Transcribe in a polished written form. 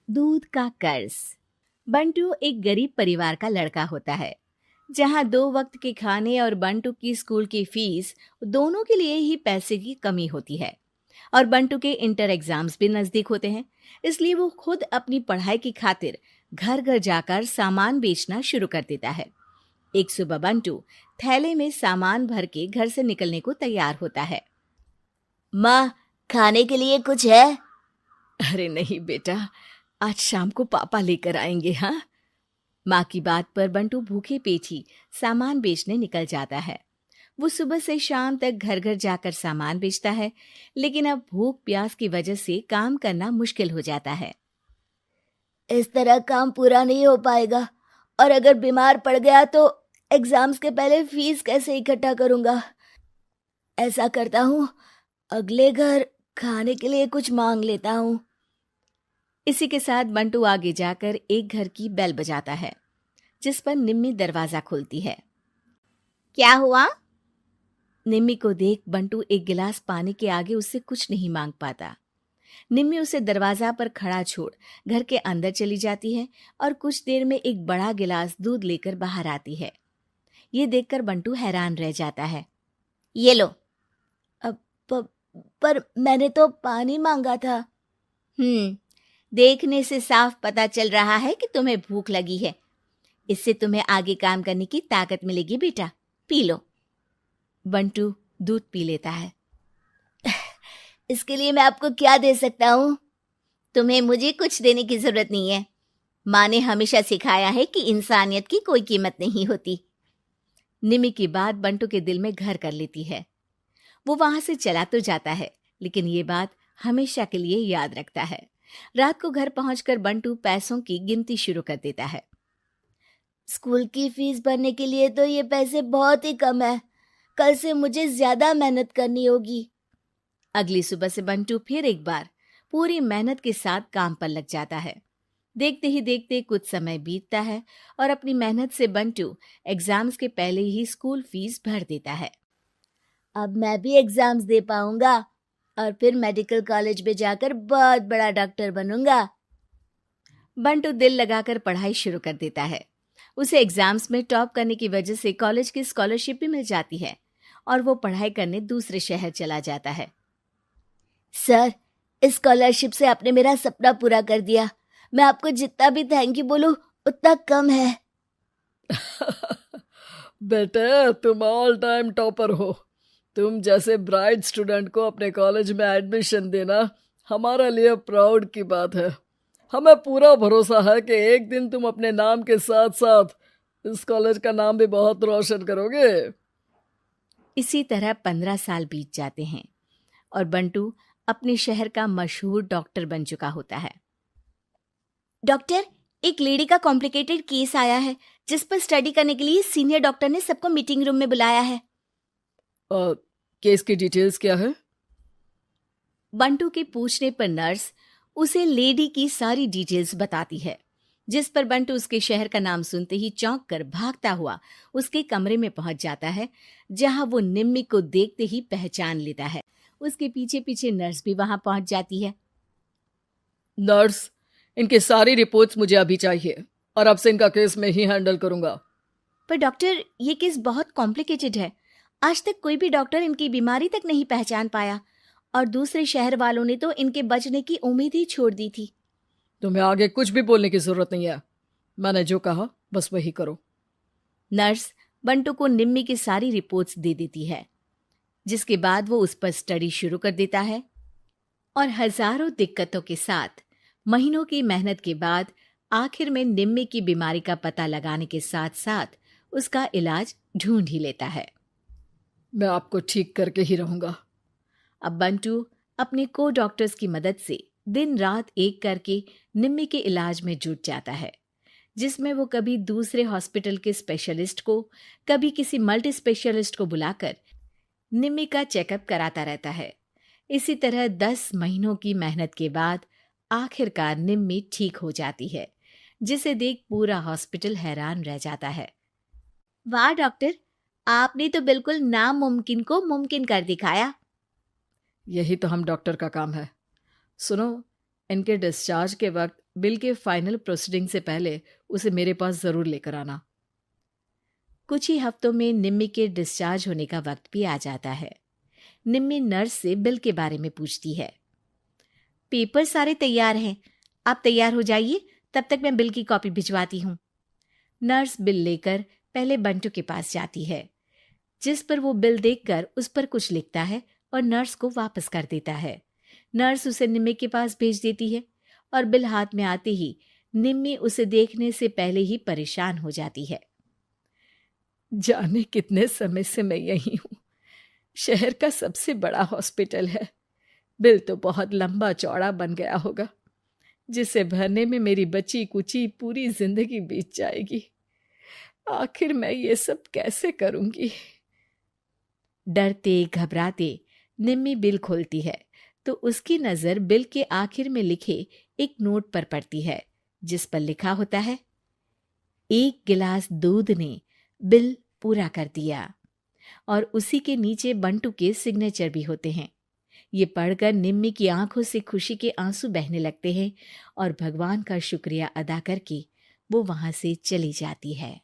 दूध का कर्ज। बंटू एक गरीब परिवार का लड़का होता है, जहां 2 वक्त के खाने और बंटू की स्कूल की फीस दोनों के लिए ही पैसे की कमी होती है। और बंटू के इंटर एग्जाम्स भी नजदीक होते हैं, इसलिए वो खुद अपनी पढ़ाई की खातिर घर घर जाकर सामान बेचना शुरू कर देता है। एक सुबह बंटू थैले में सामान भर के घर से निकलने को तैयार होता है। माँ, खाने के लिए कुछ है? अरे नहीं बेटा, आज शाम को पापा लेकर आएंगे। हाँ, माँ की बात पर बंटू भूखे पेट ही सामान बेचने निकल जाता है। वो सुबह से शाम तक घर घर जाकर सामान बेचता है, लेकिन अब भूख प्यास की वजह से काम करना मुश्किल हो जाता है। इस तरह काम पूरा नहीं हो पाएगा, और अगर बीमार पड़ गया तो एग्जाम्स के पहले फीस कैसे इकट्ठा करूंगा? ऐसा करता हूँ, अगले घर खाने के लिए कुछ मांग लेता हूँ। इसी के साथ बंटू आगे जाकर एक घर की बेल बजाता है, जिस पर निम्मी दरवाजा खोलती है। क्या हुआ? निम्मी को देख बंटू एक गिलास पानी के आगे उससे कुछ नहीं मांग पाता। निम्मी उसे दरवाजा पर खड़ा छोड़ घर के अंदर चली जाती है और कुछ देर में एक बड़ा गिलास दूध लेकर बाहर आती है। ये देखकर बंटू हैरान रह जाता है। ये लो। अब पर मैंने तो पानी मांगा था। देखने से साफ पता चल रहा है कि तुम्हें भूख लगी है। इससे तुम्हें आगे काम करने की ताकत मिलेगी बेटा, पी लो। बंटू दूध पी लेता है। इसके लिए मैं आपको क्या दे सकता हूँ? तुम्हें मुझे कुछ देने की जरूरत नहीं है। माँ ने हमेशा सिखाया है कि इंसानियत की कोई कीमत नहीं होती। निमी की बात बंटू के दिल में घर कर लेती है। वो वहां से चला तो जाता है, लेकिन ये बात हमेशा के लिए याद रखता है। रात को घर पहुंचकर बंटू पैसों की गिनती शुरू कर देता है। स्कूल की फीस भरने के लिए तो ये पैसे बहुत ही कम है। कल से मुझे ज्यादा मेहनत करनी होगी। अगली सुबह से बंटू फिर एक बार पूरी मेहनत के साथ काम पर लग जाता है। देखते ही देखते कुछ समय बीतता है और अपनी मेहनत से बंटू एग्जाम्स के पहले ही स्कूल फीस भर देता है। अब मैं भी एग्जाम्स दे पाऊंगा और फिर मेडिकल कॉलेज में जाकर बहुत बड़ा डॉक्टर बनूंगा। बंटू दिल लगाकर पढ़ाई शुरू कर देता है। उसे एग्जाम्स में टॉप करने की वजह से कॉलेज की स्कॉलरशिप भी मिल जाती है और वो पढ़ाई करने दूसरे शहर चला जाता है। सर, इस स्कॉलरशिप से आपने मेरा सपना पूरा कर दिया। मैं आपको जितना भी थैंक यू बोलूं उतना कम है। बेटे, तुम ऑल टाइम टॉपर हो। तुम जैसे ब्राइट स्टूडेंट को अपने कॉलेज में एडमिशन देना हमारे लिए प्राउड की बात है। हमें पूरा भरोसा है कि एक दिन तुम अपने नाम के साथ साथ इस कॉलेज का नाम भी बहुत रोशन करोगे। इसी तरह 15 साल बीत जाते हैं और बंटू अपने शहर का मशहूर डॉक्टर बन चुका होता है। डॉक्टर, एक लेडी का कॉम्प्लिकेटेड केस आया है, जिस पर स्टडी करने के लिए सीनियर डॉक्टर ने सबको मीटिंग रूम में बुलाया है। केस की डिटेल्स क्या है? बंटू के पूछने पर नर्स उसे लेडी की सारी डिटेल्स बताती है, जिस पर बंटू उसके शहर का नाम सुनते ही चौंक कर भागता हुआ उसके कमरे में पहुंच जाता है, जहां वो निम्मी को देखते ही पहचान लेता है। उसके पीछे पीछे नर्स भी वहां पहुंच जाती है। नर्स, इनकी सारी रिपोर्ट्स मुझे अभी चाहिए और अब से इनका केस मैं ही हैंडल करूंगा। पर डॉक्टर, ये केस बहुत कॉम्प्लिकेटेड है। आज तक कोई भी डॉक्टर इनकी बीमारी तक नहीं पहचान पाया और दूसरे शहर वालों ने तो इनके बचने की उम्मीद ही छोड़ दी थी। तुम्हें आगे कुछ भी बोलने की जरूरत नहीं है। मैंने जो कहा बस वही करो। नर्स बंटू को निम्मी की सारी रिपोर्ट्स दे देती है, जिसके बाद वो उस पर स्टडी शुरू कर देता है और हजारों दिक्कतों के साथ महीनों की मेहनत के बाद आखिर में निम्मी की बीमारी का पता लगाने के साथ साथ उसका इलाज ढूंढ ही लेता है। मैं आपको ठीक करके ही रहूंगा। अब बंटू अपने को डॉक्टर्स की मदद से दिन रात एक करके निम्मी के इलाज में जुट जाता है, जिसमें वो कभी दूसरे हॉस्पिटल के स्पेशलिस्ट को, कभी किसी मल्टी स्पेशलिस्ट को बुलाकर निम्मी का चेकअप कराता रहता है। इसी तरह 10 महीनों की मेहनत के बाद आखिरकार निम्मी ठीक हो जाती है, जिसे देख पूरा हॉस्पिटल हैरान रह जाता है। वाह डॉक्टर, आपने तो बिल्कुल नामुमकिन को मुमकिन कर दिखाया। यही तो हम डॉक्टर का काम है। सुनो, इनके डिस्चार्ज के वक्त बिल के फाइनल प्रोसीडिंग से पहले उसे मेरे पास जरूर लेकर आना। कुछ ही हफ्तों में निम्मी के डिस्चार्ज होने का वक्त भी आ जाता है। निम्मी नर्स से बिल के बारे में पूछती है। पेपर सारे तैयार हैं, आप तैयार हो जाइए, तब तक मैं बिल की कॉपी भिजवाती हूँ। नर्स बिल लेकर पहले बंटू के पास जाती है, जिस पर वो बिल देखकर उस पर कुछ लिखता है और नर्स को वापस कर देता है। नर्स उसे निम्मी के पास भेज देती है और बिल हाथ में आते ही निम्मी उसे देखने से पहले ही परेशान हो जाती है। जाने कितने समय से मैं यही हूँ। शहर का सबसे बड़ा हॉस्पिटल है। बिल तो बहुत लंबा चौड़ा बन गया होगा, जिसे भरने में मेरी बची कुची पूरी जिंदगी बीत जाएगी। आखिर मैं ये सब कैसे करूंगी? डरते घबराते निम्मी बिल खोलती है तो उसकी नजर बिल के आखिर में लिखे एक नोट पर पड़ती है, जिस पर लिखा होता है, 1 गिलास दूध ने बिल पूरा कर दिया। और उसी के नीचे बंटू के सिग्नेचर भी होते हैं। ये पढ़कर निम्मी की आंखों से खुशी के आंसू बहने लगते हैं और भगवान का शुक्रिया अदा करके वो वहां से चली जाती है।